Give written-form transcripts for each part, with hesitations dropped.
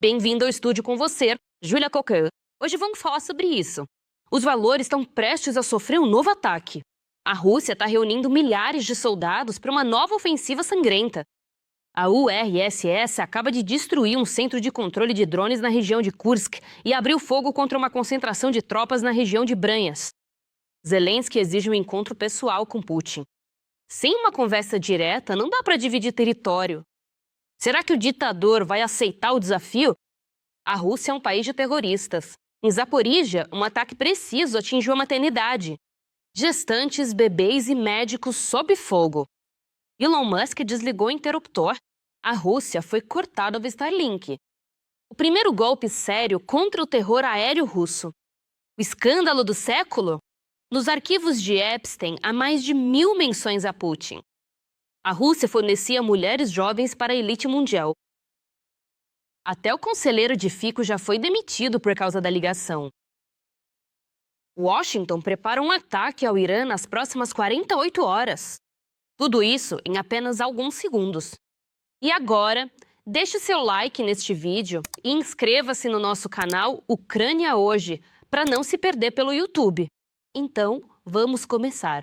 Bem-vindo ao estúdio com você, Julia Cocan. Hoje vamos falar sobre isso. Os valores estão prestes a sofrer um novo ataque. A Rússia está reunindo milhares de soldados para uma nova ofensiva sangrenta. A URSS acaba de destruir um centro de controle de drones na região de Kursk e abriu fogo contra uma concentração de tropas na região de Bryansk. Zelensky exige um encontro pessoal com Putin. Sem uma conversa direta, não dá para dividir território. Será que o ditador vai aceitar o desafio? A Rússia é um país de terroristas. Em Zaporíjia, um ataque preciso atingiu a maternidade. Gestantes, bebês e médicos sob fogo. Elon Musk desligou o interruptor. A Rússia foi cortada do Starlink. O primeiro golpe sério contra o terror aéreo russo. O escândalo do século? Nos arquivos de Epstein, há mais de 1000 menções a Putin. A Rússia fornecia mulheres jovens para a elite mundial. Até o conselheiro de Fico já foi demitido por causa da ligação. Washington prepara um ataque ao Irã nas próximas 48 horas. Tudo isso em apenas alguns segundos. E agora, deixe seu like neste vídeo e inscreva-se no nosso canal Ucrânia Hoje, para não se perder pelo YouTube. Então, vamos começar.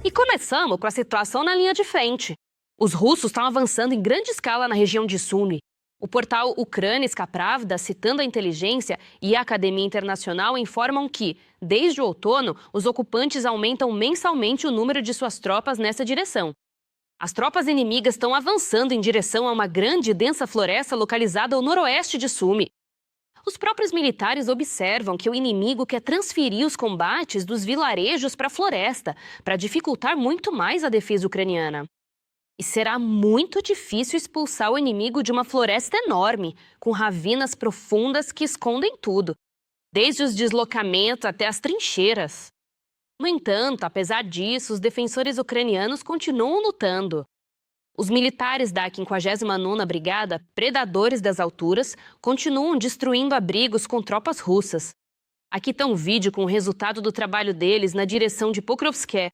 E começamos com a situação na linha de frente. Os russos estão avançando em grande escala na região de Sumy. O portal Ukrainska Pravda, citando a inteligência e a Academia Internacional, informam que, desde o outono, os ocupantes aumentam mensalmente o número de suas tropas nessa direção. As tropas inimigas estão avançando em direção a uma grande e densa floresta localizada ao noroeste de Sumy. Os próprios militares observam que o inimigo quer transferir os combates dos vilarejos para a floresta, para dificultar muito mais a defesa ucraniana. E será muito difícil expulsar o inimigo de uma floresta enorme, com ravinas profundas que escondem tudo, desde os deslocamentos até as trincheiras. No entanto, apesar disso, os defensores ucranianos continuam lutando. Os militares da 59ª Brigada, predadores das alturas, continuam destruindo abrigos com tropas russas. Aqui está um vídeo com o resultado do trabalho deles na direção de Pokrovsk.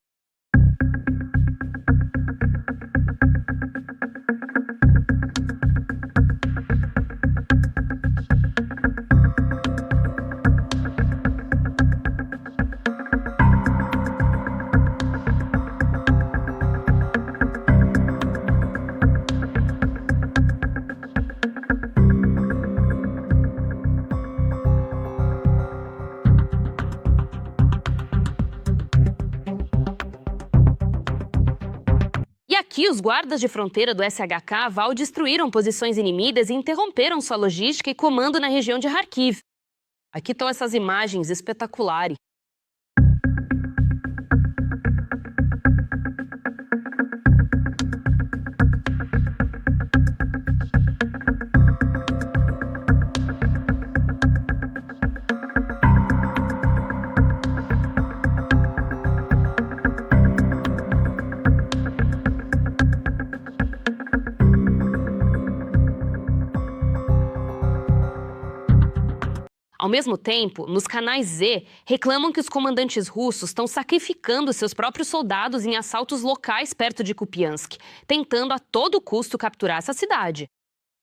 E aqui os guardas de fronteira do SHK Val destruíram posições inimigas e interromperam sua logística e comando na região de Kharkiv. Aqui estão essas imagens espetaculares. Ao mesmo tempo, nos canais Z, reclamam que os comandantes russos estão sacrificando seus próprios soldados em assaltos locais perto de Kupiansk, tentando a todo custo capturar essa cidade.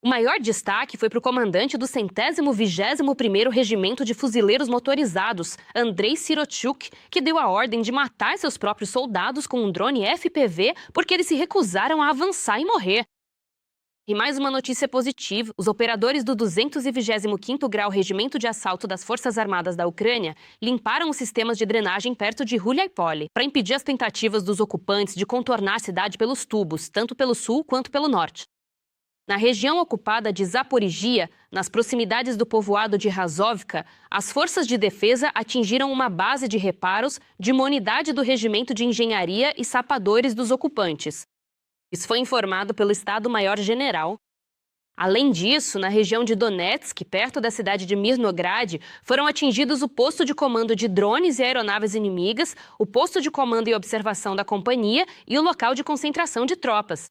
O maior destaque foi para o comandante do 121º Regimento de Fuzileiros Motorizados, Andrei Sirochuk, que deu a ordem de matar seus próprios soldados com um drone FPV porque eles se recusaram a avançar e morrer. E mais uma notícia positiva, os operadores do 225º Grau Regimento de Assalto das Forças Armadas da Ucrânia limparam os sistemas de drenagem perto de Huliaipole para impedir as tentativas dos ocupantes de contornar a cidade pelos tubos, tanto pelo sul quanto pelo norte. Na região ocupada de Zaporíjia, nas proximidades do povoado de Razovka, as forças de defesa atingiram uma base de reparos de uma unidade do Regimento de Engenharia e Sapadores dos ocupantes. Isso foi informado pelo Estado-Maior-General. Além disso, na região de Donetsk, perto da cidade de Mirnograd, foram atingidos o posto de comando de drones e aeronaves inimigas, o posto de comando e observação da companhia e o local de concentração de tropas.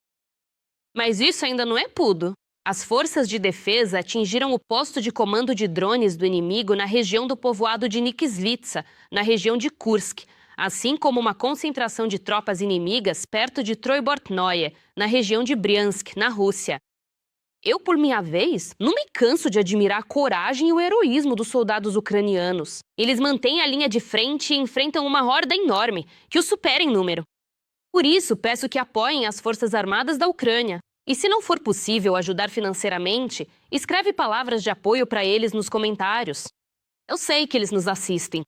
Mas isso ainda não é tudo. As forças de defesa atingiram o posto de comando de drones do inimigo na região do povoado de Nikslitsa, na região de Kursk, assim como uma concentração de tropas inimigas perto de Troibortnoye, na região de Bryansk, na Rússia. Eu, por minha vez, não me canso de admirar a coragem e o heroísmo dos soldados ucranianos. Eles mantêm a linha de frente e enfrentam uma horda enorme, que os supera em número. Por isso, peço que apoiem as Forças Armadas da Ucrânia. E se não for possível ajudar financeiramente, escreve palavras de apoio para eles nos comentários. Eu sei que eles nos assistem.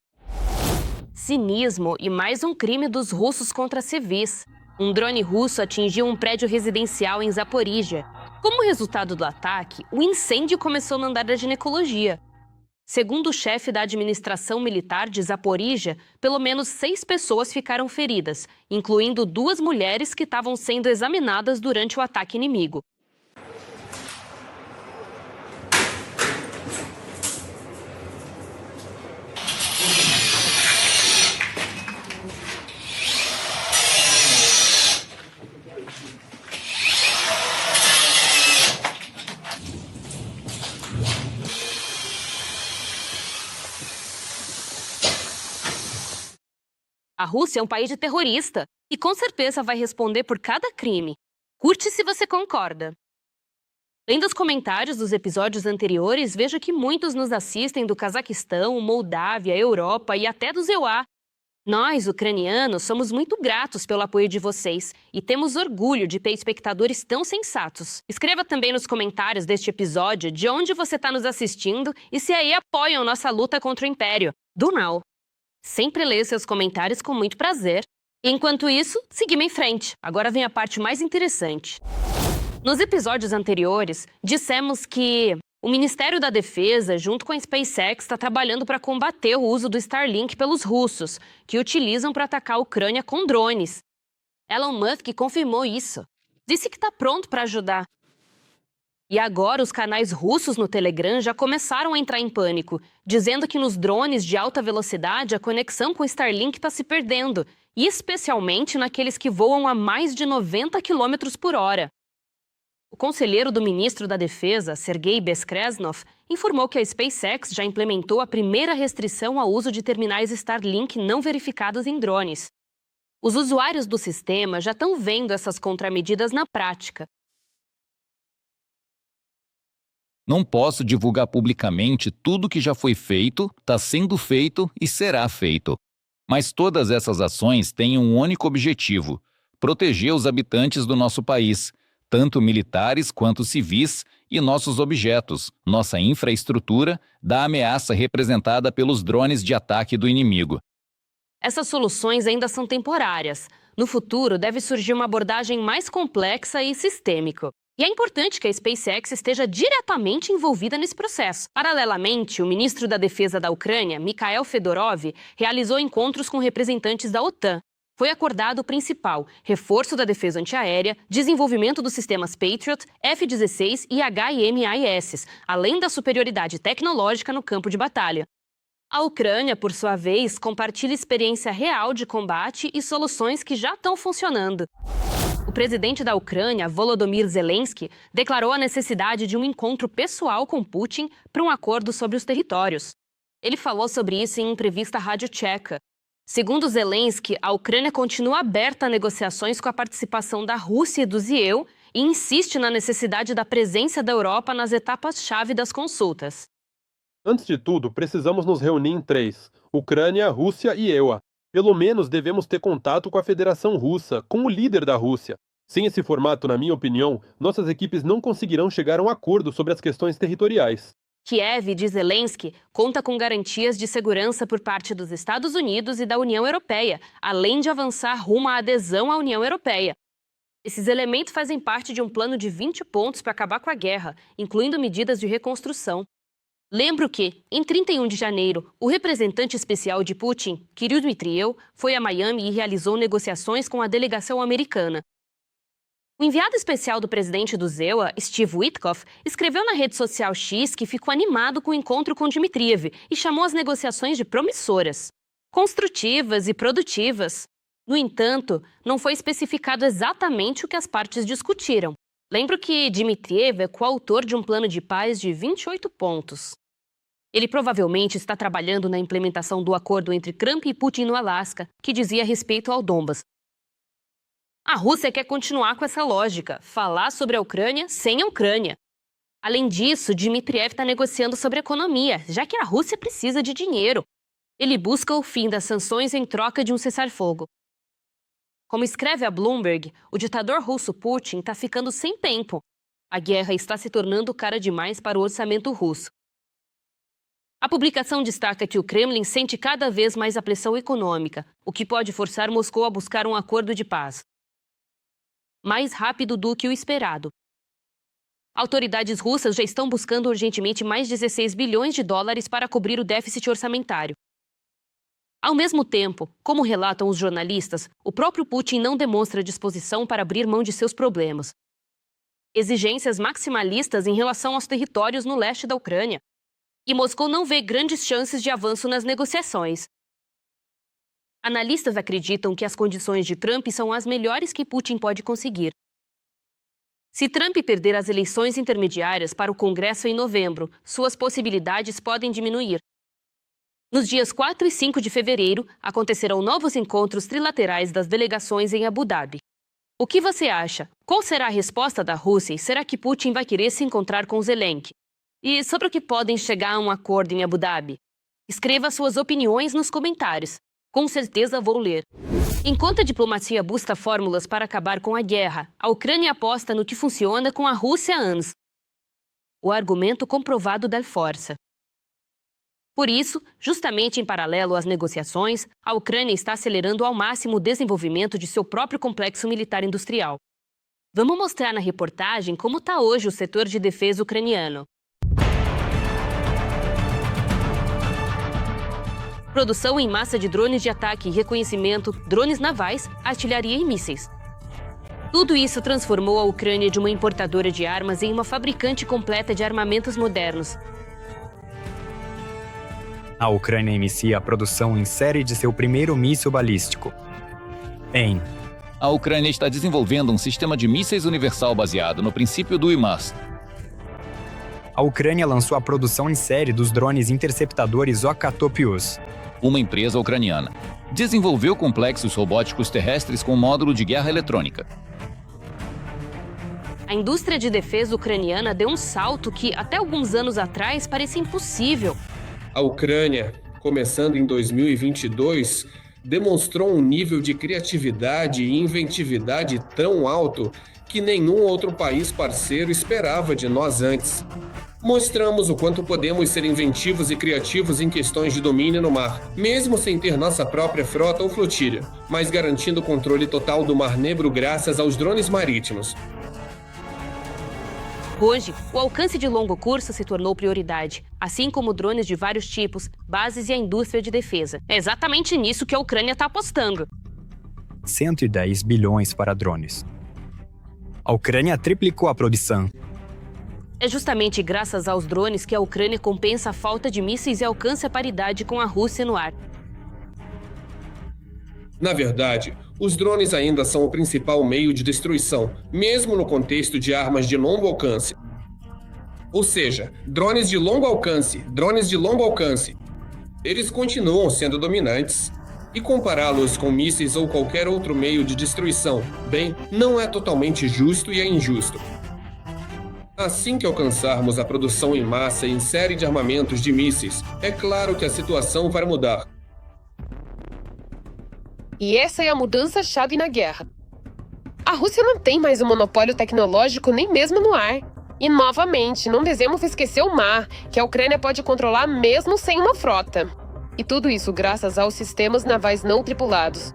Cinismo e mais um crime dos russos contra civis. Um drone russo atingiu um prédio residencial em Zaporíjia. Como resultado do ataque, o incêndio começou na área da ginecologia. Segundo o chefe da administração militar de Zaporíjia, pelo menos 6 pessoas ficaram feridas, incluindo 2 mulheres que estavam sendo examinadas durante o ataque inimigo. A Rússia é um país de terrorista e com certeza vai responder por cada crime. Curte se você concorda. Lendo os comentários dos episódios anteriores, vejo que muitos nos assistem do Cazaquistão, Moldávia, Europa e até do EUA. Nós, ucranianos, somos muito gratos pelo apoio de vocês e temos orgulho de ter espectadores tão sensatos. Escreva também nos comentários deste episódio de onde você está nos assistindo e se aí apoiam nossa luta contra o Império. Do Now. Sempre leio seus comentários com muito prazer. Enquanto isso, seguimos em frente. Agora vem a parte mais interessante. Nos episódios anteriores, dissemos que o Ministério da Defesa, junto com a SpaceX, está trabalhando para combater o uso do Starlink pelos russos, que utilizam para atacar a Ucrânia com drones. Elon Musk confirmou isso. Disse que está pronto para ajudar. E agora os canais russos no Telegram já começaram a entrar em pânico, dizendo que nos drones de alta velocidade a conexão com o Starlink está se perdendo, e especialmente naqueles que voam a mais de 90 km por hora. O conselheiro do ministro da Defesa, Sergei Bezkresnov, informou que a SpaceX já implementou a primeira restrição ao uso de terminais Starlink não verificados em drones. Os usuários do sistema já estão vendo essas contramedidas na prática. Não posso divulgar publicamente tudo que já foi feito, está sendo feito e será feito. Mas todas essas ações têm um único objetivo: proteger os habitantes do nosso país, tanto militares quanto civis, e nossos objetos, nossa infraestrutura, da ameaça representada pelos drones de ataque do inimigo. Essas soluções ainda são temporárias. No futuro, deve surgir uma abordagem mais complexa e sistêmica. E é importante que a SpaceX esteja diretamente envolvida nesse processo. Paralelamente, o ministro da Defesa da Ucrânia, Mikhail Fedorov, realizou encontros com representantes da OTAN. Foi acordado o principal: reforço da defesa antiaérea, desenvolvimento dos sistemas Patriot, F-16 e HIMARS, além da superioridade tecnológica no campo de batalha. A Ucrânia, por sua vez, compartilha experiência real de combate e soluções que já estão funcionando. O presidente da Ucrânia, Volodymyr Zelensky, declarou a necessidade de um encontro pessoal com Putin para um acordo sobre os territórios. Ele falou sobre isso em entrevista à Rádio Tcheca. Segundo Zelensky, a Ucrânia continua aberta a negociações com a participação da Rússia e do ZEU e insiste na necessidade da presença da Europa nas etapas-chave das consultas. Antes de tudo, precisamos nos reunir em 3: Ucrânia, Rússia e EUA. Pelo menos devemos ter contato com a Federação Russa, com o líder da Rússia. Sem esse formato, na minha opinião, nossas equipes não conseguirão chegar a um acordo sobre as questões territoriais. Kiev, diz Zelensky, conta com garantias de segurança por parte dos Estados Unidos e da União Europeia, além de avançar rumo à adesão à União Europeia. Esses elementos fazem parte de um plano de 20 pontos para acabar com a guerra, incluindo medidas de reconstrução. Lembro que, em 31 de janeiro, o representante especial de Putin, Kirill Dmitriev, foi a Miami e realizou negociações com a delegação americana. O enviado especial do presidente do ZEUA, Steve Witkoff, escreveu na rede social X que ficou animado com o encontro com Dmitriev e chamou as negociações de promissoras, construtivas e produtivas. No entanto, não foi especificado exatamente o que as partes discutiram. Lembro que Dmitriev é coautor de um plano de paz de 28 pontos. Ele provavelmente está trabalhando na implementação do acordo entre Trump e Putin no Alasca, que dizia respeito ao Donbas. A Rússia quer continuar com essa lógica, falar sobre a Ucrânia sem a Ucrânia. Além disso, Dmitriev está negociando sobre economia, já que a Rússia precisa de dinheiro. Ele busca o fim das sanções em troca de um cessar-fogo. Como escreve a Bloomberg, o ditador russo Putin está ficando sem tempo. A guerra está se tornando cara demais para o orçamento russo. A publicação destaca que o Kremlin sente cada vez mais a pressão econômica, o que pode forçar Moscou a buscar um acordo de paz. Mais rápido do que o esperado. Autoridades russas já estão buscando urgentemente mais 16 bilhões de dólares para cobrir o déficit orçamentário. Ao mesmo tempo, como relatam os jornalistas, o próprio Putin não demonstra disposição para abrir mão de seus problemas. Exigências maximalistas em relação aos territórios no leste da Ucrânia. E Moscou não vê grandes chances de avanço nas negociações. Analistas acreditam que as condições de Trump são as melhores que Putin pode conseguir. Se Trump perder as eleições intermediárias para o Congresso em novembro, suas possibilidades podem diminuir. Nos dias 4 e 5 de fevereiro, acontecerão novos encontros trilaterais das delegações em Abu Dhabi. O que você acha? Qual será a resposta da Rússia e será que Putin vai querer se encontrar com Zelensky? E sobre o que podem chegar a um acordo em Abu Dhabi? Escreva suas opiniões nos comentários. Com certeza vou ler. Enquanto a diplomacia busca fórmulas para acabar com a guerra, a Ucrânia aposta no que funciona com a Rússia há anos. O argumento comprovado da força. Por isso, justamente em paralelo às negociações, a Ucrânia está acelerando ao máximo o desenvolvimento de seu próprio complexo militar industrial. Vamos mostrar na reportagem como está hoje o setor de defesa ucraniano. Produção em massa de drones de ataque e reconhecimento, drones navais, artilharia e mísseis. Tudo isso transformou a Ucrânia de uma importadora de armas em uma fabricante completa de armamentos modernos. A Ucrânia inicia a produção em série de seu primeiro míssil balístico. A Ucrânia está desenvolvendo um sistema de mísseis universal baseado no princípio do HIMARS. A Ucrânia lançou a produção em série dos drones interceptadores Okatopius. Uma empresa ucraniana desenvolveu complexos robóticos terrestres com módulo de guerra eletrônica. A indústria de defesa ucraniana deu um salto que, até alguns anos atrás, parecia impossível. A Ucrânia, começando em 2022, demonstrou um nível de criatividade e inventividade tão alto que nenhum outro país parceiro esperava de nós antes. Mostramos o quanto podemos ser inventivos e criativos em questões de domínio no mar, mesmo sem ter nossa própria frota ou flotilha, mas garantindo o controle total do Mar Negro graças aos drones marítimos. Hoje, o alcance de longo curso se tornou prioridade, assim como drones de vários tipos, bases e a indústria de defesa. É exatamente nisso que a Ucrânia está apostando. 110 bilhões para drones. A Ucrânia triplicou a produção. É justamente graças aos drones que a Ucrânia compensa a falta de mísseis e alcança a paridade com a Rússia no ar. Na verdade, os drones ainda são o principal meio de destruição, mesmo no contexto de armas de longo alcance. Ou seja, drones de longo alcance. Eles continuam sendo dominantes. E compará-los com mísseis ou qualquer outro meio de destruição, bem, não é totalmente justo e é injusto. Assim que alcançarmos a produção em massa em série de armamentos de mísseis, é claro que a situação vai mudar. E essa é a mudança-chave na guerra. A Rússia não tem mais um monopólio tecnológico nem mesmo no ar. E, novamente, não devemos esquecer o mar, que a Ucrânia pode controlar mesmo sem uma frota. E tudo isso graças aos sistemas navais não tripulados.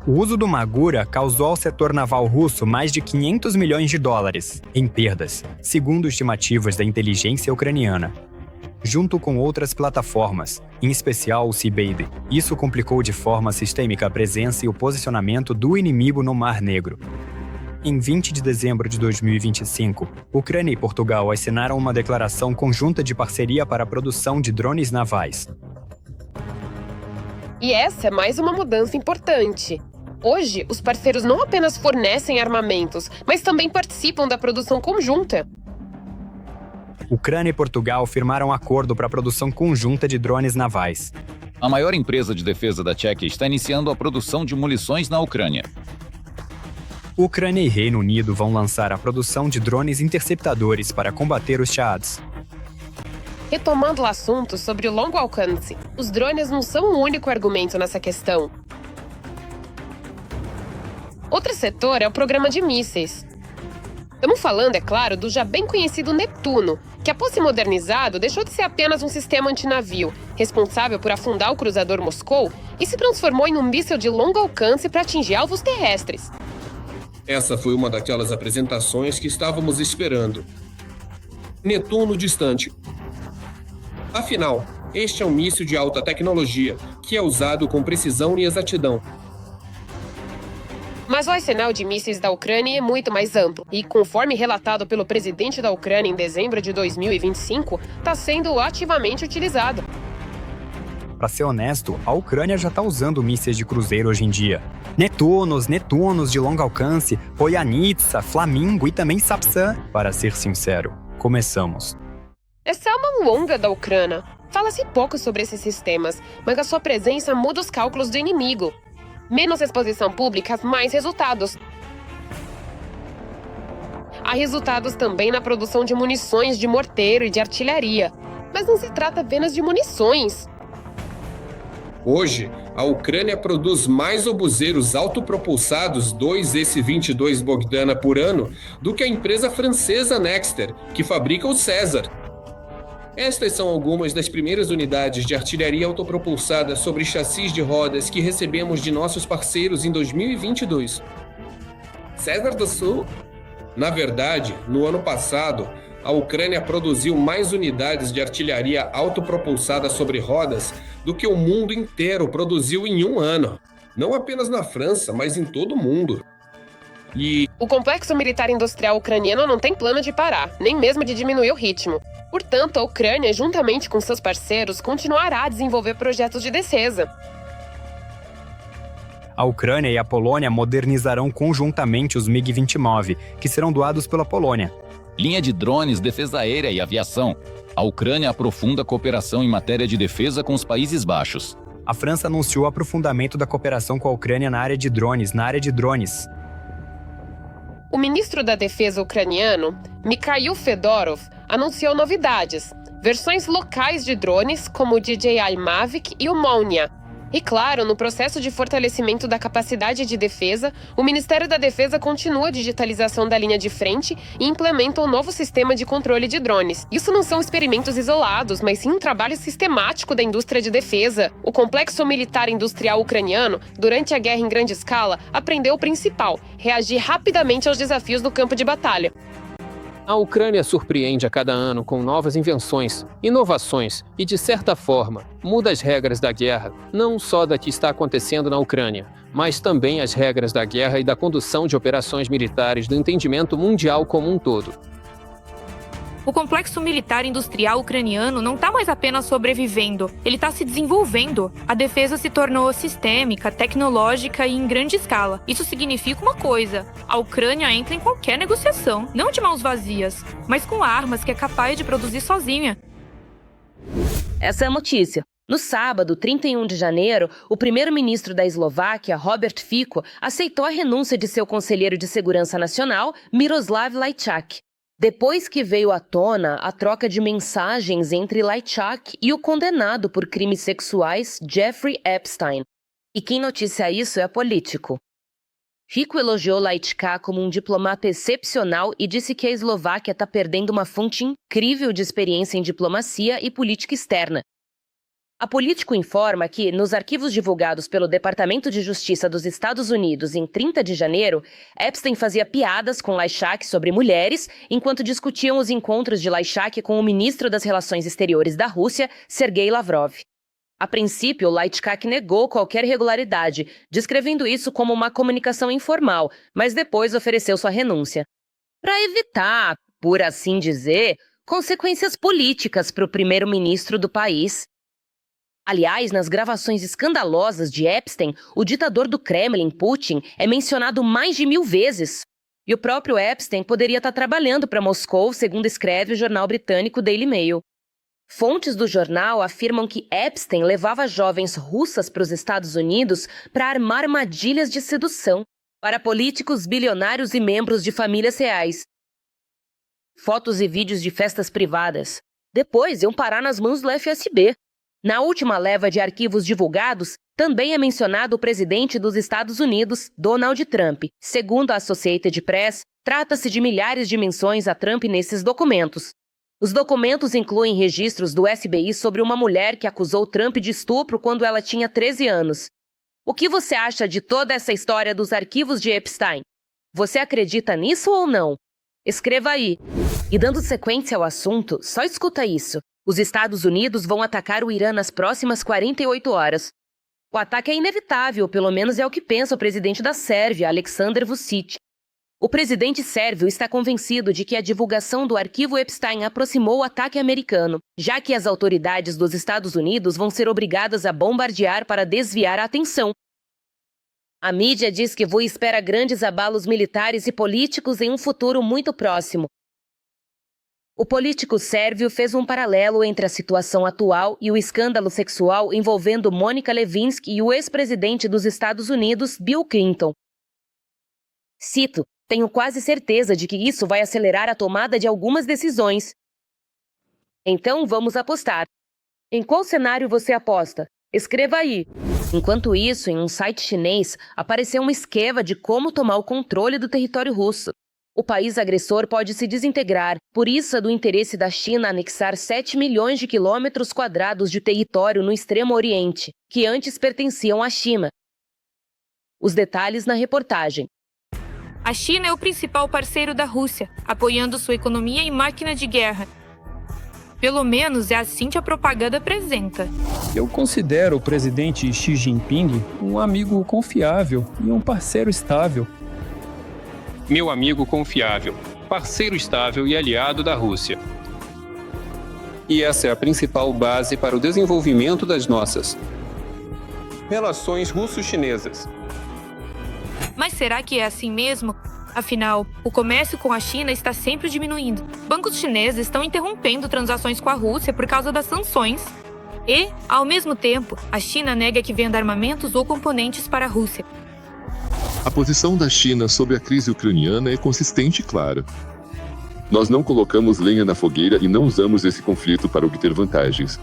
O uso do Magura causou ao setor naval russo mais de 500 milhões de dólares em perdas, segundo estimativas da inteligência ucraniana. Junto com outras plataformas, em especial o Sea-Base, isso complicou de forma sistêmica a presença e o posicionamento do inimigo no Mar Negro. Em 20 de dezembro de 2025, Ucrânia e Portugal assinaram uma declaração conjunta de parceria para a produção de drones navais. E essa é mais uma mudança importante. Hoje, os parceiros não apenas fornecem armamentos, mas também participam da produção conjunta. Ucrânia e Portugal firmaram um acordo para a produção conjunta de drones navais. A maior empresa de defesa da Tchequia está iniciando a produção de munições na Ucrânia. Ucrânia e Reino Unido vão lançar a produção de drones interceptadores para combater os Shads. Retomando o assunto sobre o longo alcance, os drones não são o único argumento nessa questão. Outro setor é o programa de mísseis. Estamos falando, é claro, do já bem conhecido Netuno, que após ser modernizado, deixou de ser apenas um sistema antinavio, responsável por afundar o cruzador Moscou, e se transformou em um míssil de longo alcance para atingir alvos terrestres. Essa foi uma daquelas apresentações que estávamos esperando. Netuno distante. Afinal, este é um míssil de alta tecnologia, que é usado com precisão e exatidão. Mas o arsenal de mísseis da Ucrânia é muito mais amplo e, conforme relatado pelo presidente da Ucrânia em dezembro de 2025, está sendo ativamente utilizado. Para ser honesto, a Ucrânia já está usando mísseis de cruzeiro hoje em dia. Netunos de longo alcance, Poyanitsa, Flamingo e também Sapsan. Para ser sincero, começamos. Essa é uma longa da Ucrânia. Fala-se pouco sobre esses sistemas, mas a sua presença muda os cálculos do inimigo. Menos exposição pública, mais resultados. Há resultados também na produção de munições de morteiro e de artilharia. Mas não se trata apenas de munições. Hoje, a Ucrânia produz mais obuseiros autopropulsados 2S-22 Bogdana por ano do que a empresa francesa Nexter, que fabrica o César. Estas são algumas das primeiras unidades de artilharia autopropulsada sobre chassis de rodas que recebemos de nossos parceiros em 2022. César do Sul? Na verdade, no ano passado, a Ucrânia produziu mais unidades de artilharia autopropulsada sobre rodas do que o mundo inteiro produziu em um ano. Não apenas na França, mas em todo o mundo. O complexo militar industrial ucraniano não tem plano de parar, nem mesmo de diminuir o ritmo. Portanto, a Ucrânia, juntamente com seus parceiros, continuará a desenvolver projetos de defesa. A Ucrânia e a Polônia modernizarão conjuntamente os MiG-29, que serão doados pela Polônia. Linha de drones, defesa aérea e aviação. A Ucrânia aprofunda a cooperação em matéria de defesa com os Países Baixos. A França anunciou o aprofundamento da cooperação com a Ucrânia na área de drones. O ministro da Defesa ucraniano, Mikhail Fedorov, anunciou novidades, versões locais de drones como o DJI Mavic e o Molnia. E claro, no processo de fortalecimento da capacidade de defesa, o Ministério da Defesa continua a digitalização da linha de frente e implementa um novo sistema de controle de drones. Isso não são experimentos isolados, mas sim um trabalho sistemático da indústria de defesa. O complexo militar industrial ucraniano, durante a guerra em grande escala, aprendeu o principal: reagir rapidamente aos desafios do campo de batalha. A Ucrânia surpreende a cada ano com novas invenções, inovações e, de certa forma, muda as regras da guerra, não só da que está acontecendo na Ucrânia, mas também as regras da guerra e da condução de operações militares do entendimento mundial como um todo. O complexo militar industrial ucraniano não está mais apenas sobrevivendo, ele está se desenvolvendo. A defesa se tornou sistêmica, tecnológica e em grande escala. Isso significa uma coisa: a Ucrânia entra em qualquer negociação, não de mãos vazias, mas com armas que é capaz de produzir sozinha. Essa é a notícia. No sábado, 31 de janeiro, o primeiro-ministro da Eslováquia, Robert Fico, aceitou a renúncia de seu conselheiro de segurança nacional, Miroslav Lajčák. Depois que veio à tona a troca de mensagens entre Lajčák e o condenado por crimes sexuais Jeffrey Epstein. E quem noticia isso é político. Fico elogiou Lajčák como um diplomata excepcional e disse que a Eslováquia está perdendo uma fonte incrível de experiência em diplomacia e política externa. A Político informa que, nos arquivos divulgados pelo Departamento de Justiça dos Estados Unidos em 30 de janeiro, Epstein fazia piadas com Lajčák sobre mulheres enquanto discutiam os encontros de Lajčák com o ministro das Relações Exteriores da Rússia, Sergei Lavrov. A princípio, Lajčák negou qualquer irregularidade, descrevendo isso como uma comunicação informal, mas depois ofereceu sua renúncia. Para evitar, por assim dizer, consequências políticas para o primeiro-ministro do país. Aliás, nas gravações escandalosas de Epstein, o ditador do Kremlin, Putin, é mencionado mais de 1000 vezes. E o próprio Epstein poderia estar trabalhando para Moscou, segundo escreve o jornal britânico Daily Mail. Fontes do jornal afirmam que Epstein levava jovens russas para os Estados Unidos para armar armadilhas de sedução. para políticos, bilionários e membros de famílias reais. Fotos e vídeos de festas privadas. Depois iam parar nas mãos do FSB. Na última leva de arquivos divulgados, também é mencionado o presidente dos Estados Unidos, Donald Trump. Segundo a Associated Press, trata-se de milhares de menções a Trump nesses documentos. Os documentos incluem registros do FBI sobre uma mulher que acusou Trump de estupro quando ela tinha 13 anos. O que você acha de toda essa história dos arquivos de Epstein? Você acredita nisso ou não? Escreva aí. E dando sequência ao assunto, só escuta isso. Os Estados Unidos vão atacar o Irã nas próximas 48 horas. O ataque é inevitável, pelo menos é o que pensa o presidente da Sérvia, Aleksandar Vučić. O presidente sérvio está convencido de que a divulgação do arquivo Epstein aproximou o ataque americano, já que as autoridades dos Estados Unidos vão ser obrigadas a bombardear para desviar a atenção. A mídia diz que Vučić espera grandes abalos militares e políticos em um futuro muito próximo. O político sérvio fez um paralelo entre a situação atual e o escândalo sexual envolvendo Monica Lewinsky e o ex-presidente dos Estados Unidos, Bill Clinton. Cito, tenho quase certeza de que isso vai acelerar a tomada de algumas decisões. Então vamos apostar. Em qual cenário você aposta? Escreva aí. Enquanto isso, em um site chinês, apareceu um esquema de como tomar o controle do território russo. O país agressor pode se desintegrar, por isso é do interesse da China anexar 7 milhões de quilômetros quadrados de território no Extremo Oriente, que antes pertenciam à China. Os detalhes na reportagem. A China é o principal parceiro da Rússia, apoiando sua economia e máquina de guerra. Pelo menos é assim que a propaganda apresenta. Eu considero o presidente Xi Jinping um amigo confiável e um parceiro estável. Meu amigo confiável, parceiro estável e aliado da Rússia. E essa é a principal base para o desenvolvimento das nossas relações russo-chinesas. Mas será que é assim mesmo? Afinal, o comércio com a China está sempre diminuindo. Bancos chineses estão interrompendo transações com a Rússia por causa das sanções. E, ao mesmo tempo, a China nega que venda armamentos ou componentes para a Rússia. A posição da China sobre a crise ucraniana é consistente e clara. Nós não colocamos lenha na fogueira e não usamos esse conflito para obter vantagens.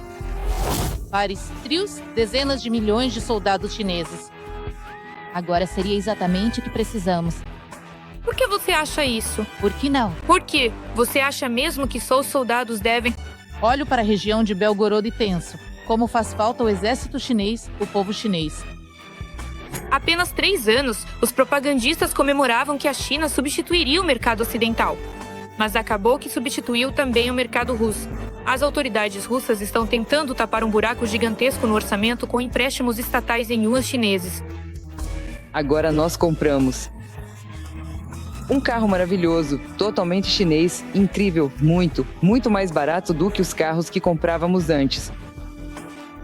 Para estrios, dezenas de milhões de soldados chineses. Agora seria exatamente o que precisamos. Por que você acha isso? Por que não? Por quê? Você acha mesmo que só os soldados devem... Olho para a região de Belgorod e penso, como faz falta o exército chinês, o povo chinês. Há apenas 3 anos, os propagandistas comemoravam que a China substituiria o mercado ocidental. Mas acabou que substituiu também o mercado russo. As autoridades russas estão tentando tapar um buraco gigantesco no orçamento com empréstimos estatais em yuans chineses. Agora nós compramos um carro maravilhoso, totalmente chinês, incrível, muito mais barato do que os carros que comprávamos antes.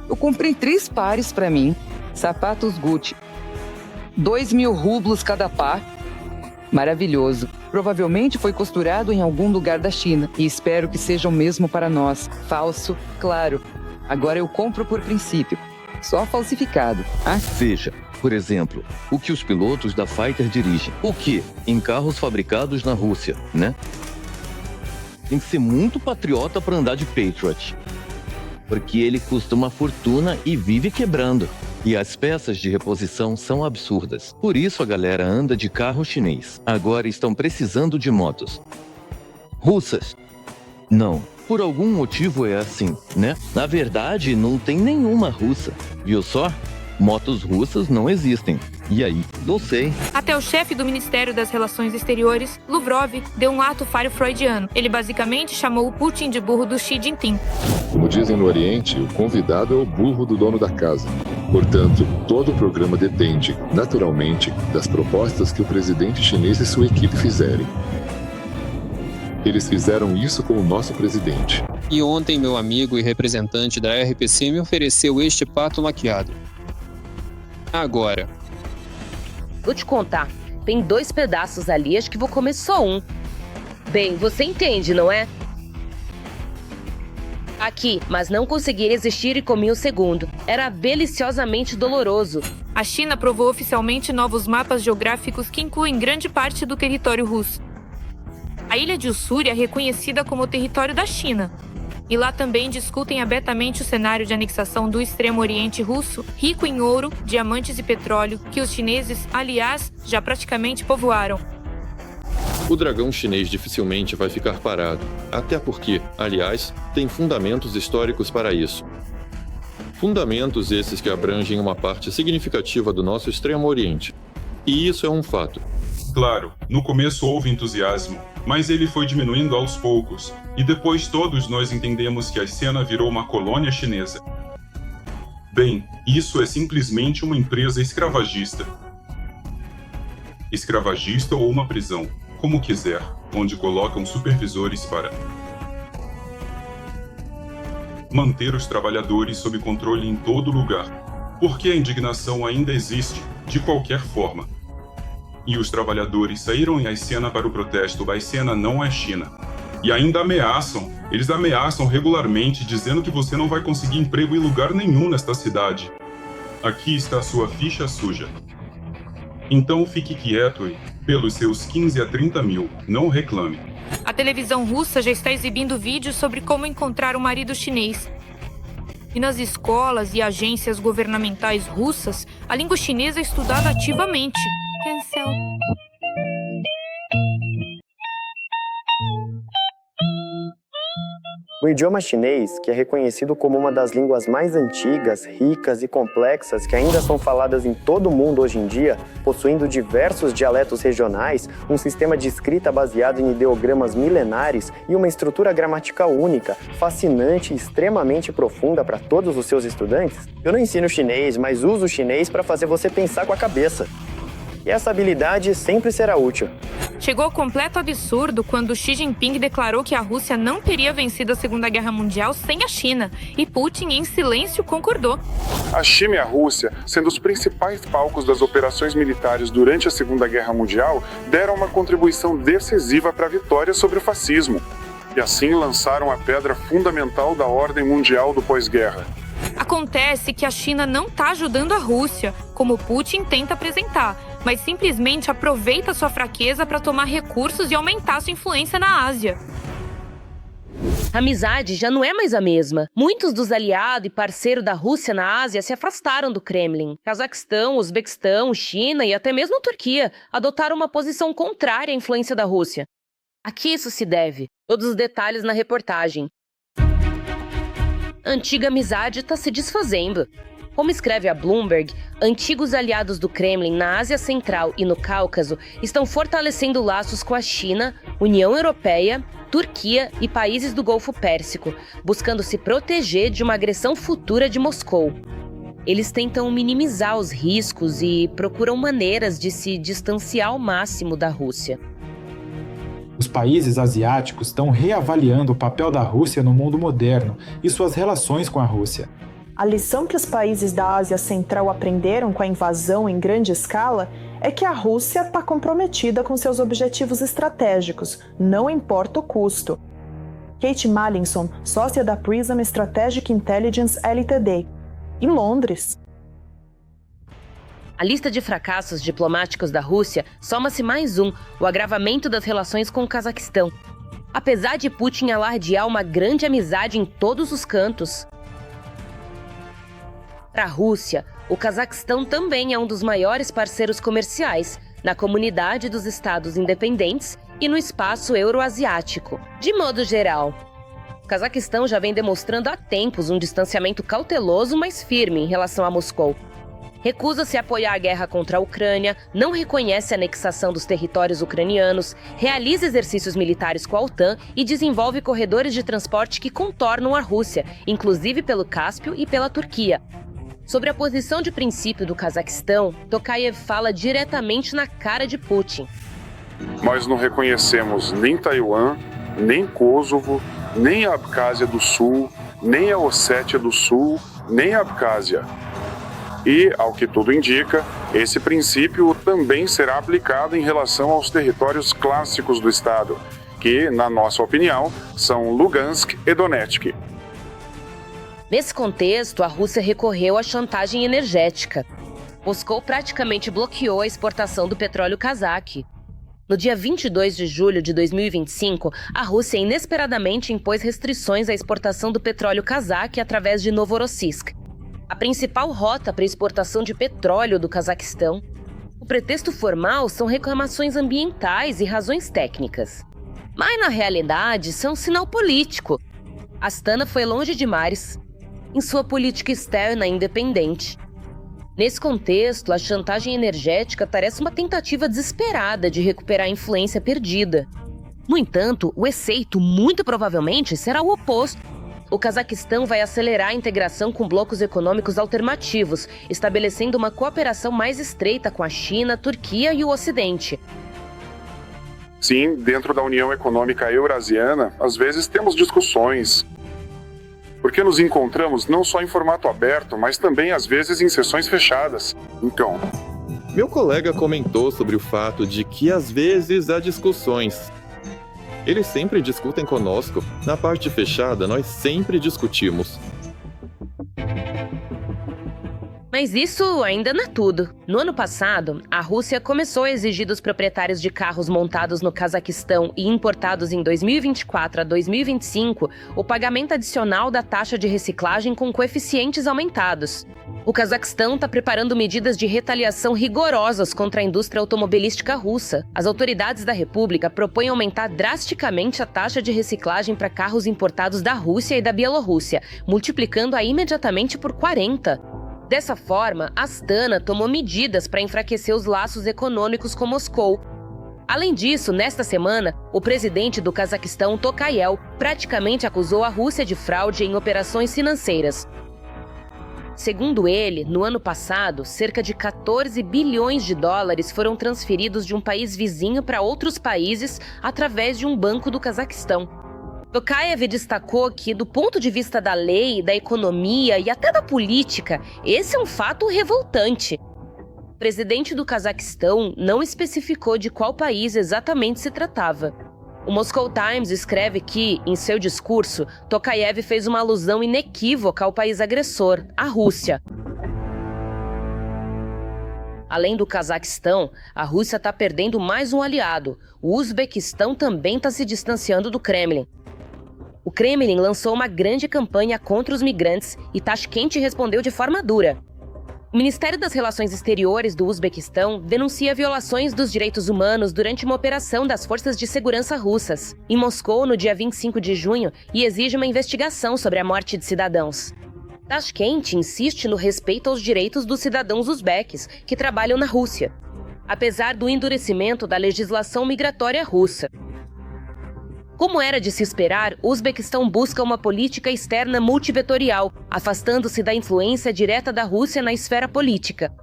Eu comprei 3 pares para mim, sapatos Gucci, 2.000 rublos cada par. Maravilhoso. Provavelmente foi costurado em algum lugar da China e espero que seja o mesmo para nós. Falso, claro. Agora eu compro por princípio. Só falsificado. Veja, por exemplo, o que os pilotos da Fighter dirigem. O que? Em carros fabricados na Rússia, né? Tem que ser muito patriota para andar de Patriot. Porque ele custa uma fortuna e vive quebrando. E as peças de reposição são absurdas. Por isso a galera anda de carro chinês. Agora estão precisando de motos russas. Não. Por algum motivo é assim, né? Na verdade, não tem nenhuma russa. Viu só? Motos russas não existem. E aí? Não sei. Até o chefe do Ministério das Relações Exteriores, Lavrov, deu um ato freudiano. Ele basicamente chamou o Putin de burro do Xi Jinping. Como dizem no Oriente, o convidado é o burro do dono da casa. Portanto, todo o programa depende, naturalmente, das propostas que o presidente chinês e sua equipe fizerem. Eles fizeram isso com o nosso presidente. E ontem meu amigo e representante da RPC me ofereceu este pato maquiado. Agora. Vou te contar, tem 2 pedaços ali, acho que vou comer só um. Bem, você entende, não é? Aqui, mas não consegui resistir e comi o segundo. Era deliciosamente doloroso. A China aprovou oficialmente novos mapas geográficos que incluem grande parte do território russo. A ilha de Ussuri é reconhecida como território da China. E lá também discutem abertamente o cenário de anexação do Extremo Oriente russo, rico em ouro, diamantes e petróleo, que os chineses, aliás, já praticamente povoaram. O dragão chinês dificilmente vai ficar parado, até porque, aliás, tem fundamentos históricos para isso. Fundamentos esses que abrangem uma parte significativa do nosso Extremo Oriente. E isso é um fato. Claro, no começo houve entusiasmo, mas ele foi diminuindo aos poucos, e depois todos nós entendemos que a cena virou uma colônia chinesa. Bem, isso é simplesmente uma empresa escravagista. Escravagista ou uma prisão, como quiser, onde colocam supervisores para manter os trabalhadores sob controle em todo lugar, porque a indignação ainda existe, de qualquer forma. E os trabalhadores saíram em cena para o protesto. A cena não é China. E ainda ameaçam. Eles ameaçam regularmente, dizendo que você não vai conseguir emprego em lugar nenhum nesta cidade. Aqui está a sua ficha suja. Então fique quieto e, pelos seus 15 a 30 mil, não reclame. A televisão russa já está exibindo vídeos sobre como encontrar um marido chinês. E nas escolas e agências governamentais russas, a língua chinesa é estudada ativamente. Cancel. O idioma chinês, que é reconhecido como uma das línguas mais antigas, ricas e complexas que ainda são faladas em todo o mundo hoje em dia, possuindo diversos dialetos regionais, um sistema de escrita baseado em ideogramas milenares e uma estrutura gramatical única, fascinante e extremamente profunda para todos os seus estudantes, eu não ensino chinês, mas uso o chinês para fazer você pensar com a cabeça. E essa habilidade sempre será útil. Chegou ao completo absurdo quando Xi Jinping declarou que a Rússia não teria vencido a Segunda Guerra Mundial sem a China, e Putin, em silêncio, concordou. A China e a Rússia, sendo os principais palcos das operações militares durante a Segunda Guerra Mundial, deram uma contribuição decisiva para a vitória sobre o fascismo, e assim lançaram a pedra fundamental da ordem mundial do pós-guerra. Acontece que a China não está ajudando a Rússia, como Putin tenta apresentar, mas simplesmente aproveita sua fraqueza para tomar recursos e aumentar sua influência na Ásia. A amizade já não é mais a mesma. Muitos dos aliados e parceiros da Rússia na Ásia se afastaram do Kremlin. Cazaquistão, Uzbequistão, China e até mesmo a Turquia adotaram uma posição contrária à influência da Rússia. A que isso se deve? Todos os detalhes na reportagem. A antiga amizade está se desfazendo. Como escreve a Bloomberg, antigos aliados do Kremlin na Ásia Central e no Cáucaso estão fortalecendo laços com a China, União Europeia, Turquia e países do Golfo Pérsico, buscando se proteger de uma agressão futura de Moscou. Eles tentam minimizar os riscos e procuram maneiras de se distanciar ao máximo da Rússia. Os países asiáticos estão reavaliando o papel da Rússia no mundo moderno e suas relações com a Rússia. A lição que os países da Ásia Central aprenderam com a invasão em grande escala é que a Rússia está comprometida com seus objetivos estratégicos, não importa o custo. Kate Mallinson, sócia da Prism Strategic Intelligence Ltd., em Londres. A lista de fracassos diplomáticos da Rússia soma-se mais um, o agravamento das relações com o Cazaquistão. Apesar de Putin alardear uma grande amizade em todos os cantos, para a Rússia, o Cazaquistão também é um dos maiores parceiros comerciais na comunidade dos estados independentes e no espaço euroasiático. De modo geral, o Cazaquistão já vem demonstrando há tempos um distanciamento cauteloso, mas firme em relação a Moscou. Recusa-se a apoiar a guerra contra a Ucrânia, não reconhece a anexação dos territórios ucranianos, realiza exercícios militares com a OTAN e desenvolve corredores de transporte que contornam a Rússia, inclusive pelo Cáspio e pela Turquia. Sobre a posição de princípio do Cazaquistão, Tokayev fala diretamente na cara de Putin. Nós não reconhecemos nem Taiwan, nem Kosovo, nem a Abcásia do Sul, nem a Ossétia do Sul, nem a Abcásia. E, ao que tudo indica, esse princípio também será aplicado em relação aos territórios clássicos do Estado, que, na nossa opinião, são Lugansk e Donetsk. Nesse contexto, a Rússia recorreu à chantagem energética. Moscou praticamente bloqueou a exportação do petróleo cazaque. No dia 22 de julho de 2025, a Rússia inesperadamente impôs restrições à exportação do petróleo cazaque através de Novorossiysk, a principal rota para exportação de petróleo do Cazaquistão. O pretexto formal são reclamações ambientais e razões técnicas. Mas, na realidade, são um sinal político. Astana foi longe demais em sua política externa independente. Nesse contexto, a chantagem energética parece uma tentativa desesperada de recuperar a influência perdida. No entanto, o efeito, muito provavelmente, será o oposto. O Cazaquistão vai acelerar a integração com blocos econômicos alternativos, estabelecendo uma cooperação mais estreita com a China, a Turquia e o Ocidente. Sim, dentro da União Econômica Eurasiana, às vezes temos discussões, porque nos encontramos não só em formato aberto, mas também às vezes em sessões fechadas. Então, meu colega comentou sobre o fato de que às vezes há discussões. Eles sempre discutem conosco. Na parte fechada, nós sempre discutimos. Mas isso ainda não é tudo. No ano passado, a Rússia começou a exigir dos proprietários de carros montados no Cazaquistão e importados em 2024 a 2025 o pagamento adicional da taxa de reciclagem com coeficientes aumentados. O Cazaquistão está preparando medidas de retaliação rigorosas contra a indústria automobilística russa. As autoridades da República propõem aumentar drasticamente a taxa de reciclagem para carros importados da Rússia e da Bielorrússia, multiplicando-a imediatamente por 40. Dessa forma, Astana tomou medidas para enfraquecer os laços econômicos com Moscou. Além disso, nesta semana, o presidente do Cazaquistão, Tokayev, praticamente acusou a Rússia de fraude em operações financeiras. Segundo ele, no ano passado, cerca de 14 bilhões de dólares foram transferidos de um país vizinho para outros países através de um banco do Cazaquistão. Tokayev destacou que, do ponto de vista da lei, da economia e até da política, esse é um fato revoltante. O presidente do Cazaquistão não especificou de qual país exatamente se tratava. O Moscow Times escreve que, em seu discurso, Tokayev fez uma alusão inequívoca ao país agressor, a Rússia. Além do Cazaquistão, a Rússia está perdendo mais um aliado. O Uzbequistão também está se distanciando do Kremlin. O Kremlin lançou uma grande campanha contra os migrantes e Tashkent respondeu de forma dura. O Ministério das Relações Exteriores do Uzbequistão denuncia violações dos direitos humanos durante uma operação das forças de segurança russas em Moscou no dia 25 de junho e exige uma investigação sobre a morte de cidadãos. Tashkent insiste no respeito aos direitos dos cidadãos uzbeques que trabalham na Rússia, apesar do endurecimento da legislação migratória russa. Como era de se esperar, o Uzbequistão busca uma política externa multivetorial, afastando-se da influência direta da Rússia na esfera política.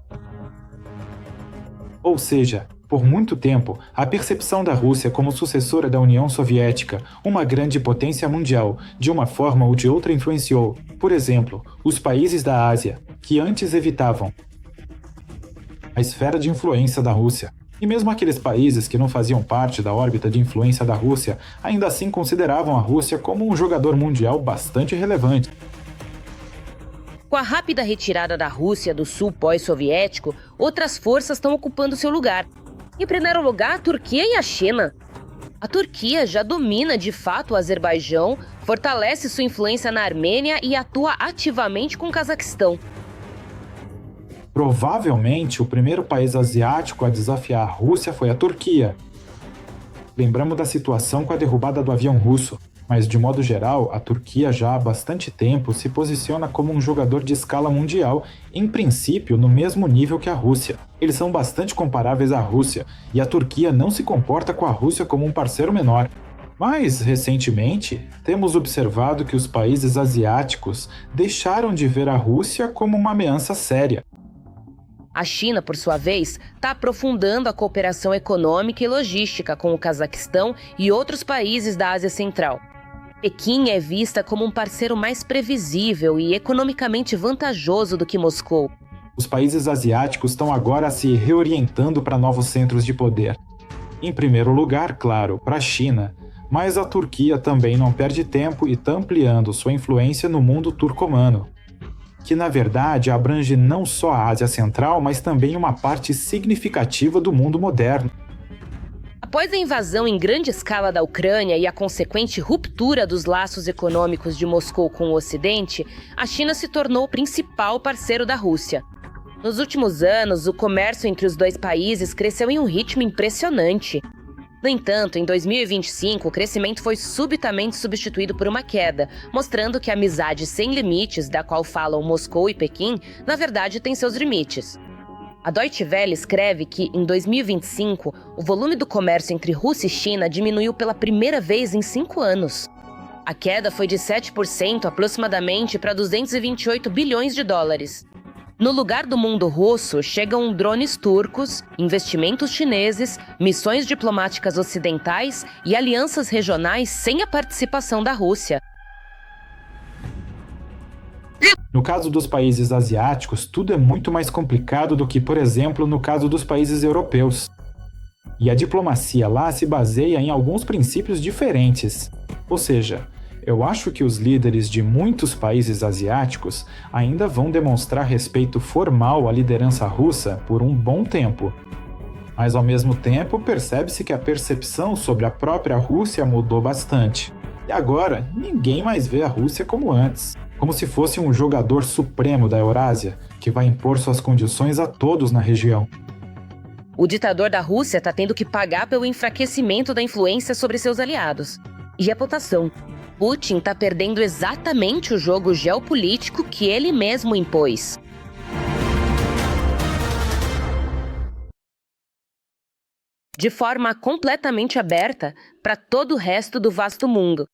Ou seja, por muito tempo, a percepção da Rússia como sucessora da União Soviética, uma grande potência mundial, de uma forma ou de outra influenciou, por exemplo, os países da Ásia, que antes evitavam a esfera de influência da Rússia. E mesmo aqueles países que não faziam parte da órbita de influência da Rússia, ainda assim consideravam a Rússia como um jogador mundial bastante relevante. Com a rápida retirada da Rússia do sul pós-soviético, outras forças estão ocupando seu lugar. Em primeiro lugar, a Turquia e a China. A Turquia já domina de fato o Azerbaijão, fortalece sua influência na Armênia e atua ativamente com o Cazaquistão. Provavelmente, o primeiro país asiático a desafiar a Rússia foi a Turquia. Lembramos da situação com a derrubada do avião russo, mas de modo geral, a Turquia já há bastante tempo se posiciona como um jogador de escala mundial, em princípio no mesmo nível que a Rússia. Eles são bastante comparáveis à Rússia, e a Turquia não se comporta com a Rússia como um parceiro menor. Mas, recentemente, temos observado que os países asiáticos deixaram de ver a Rússia como uma ameaça séria. A China, por sua vez, está aprofundando a cooperação econômica e logística com o Cazaquistão e outros países da Ásia Central. Pequim é vista como um parceiro mais previsível e economicamente vantajoso do que Moscou. Os países asiáticos estão agora se reorientando para novos centros de poder. Em primeiro lugar, claro, para a China, mas a Turquia também não perde tempo e está ampliando sua influência no mundo turcomano, que na verdade abrange não só a Ásia Central, mas também uma parte significativa do mundo moderno. Após a invasão em grande escala da Ucrânia e a consequente ruptura dos laços econômicos de Moscou com o Ocidente, a China se tornou o principal parceiro da Rússia. Nos últimos anos, o comércio entre os dois países cresceu em um ritmo impressionante. No entanto, em 2025, o crescimento foi subitamente substituído por uma queda, mostrando que a amizade sem limites, da qual falam Moscou e Pequim, na verdade tem seus limites. A Deutsche Welle escreve que, em 2025, o volume do comércio entre Rússia e China diminuiu pela primeira vez em 5 anos. A queda foi de 7% aproximadamente para 228 bilhões de dólares. No lugar do mundo russo, chegam drones turcos, investimentos chineses, missões diplomáticas ocidentais e alianças regionais sem a participação da Rússia. No caso dos países asiáticos, tudo é muito mais complicado do que, por exemplo, no caso dos países europeus. E a diplomacia lá se baseia em alguns princípios diferentes. Ou seja, eu acho que os líderes de muitos países asiáticos ainda vão demonstrar respeito formal à liderança russa por um bom tempo. Mas, ao mesmo tempo, percebe-se que a percepção sobre a própria Rússia mudou bastante. E agora, ninguém mais vê a Rússia como antes, como se fosse um jogador supremo da Eurásia, que vai impor suas condições a todos na região. O ditador da Rússia está tendo que pagar pelo enfraquecimento da influência sobre seus aliados. E reputação. Putin está perdendo exatamente o jogo geopolítico que ele mesmo impôs. De forma completamente aberta para todo o resto do vasto mundo.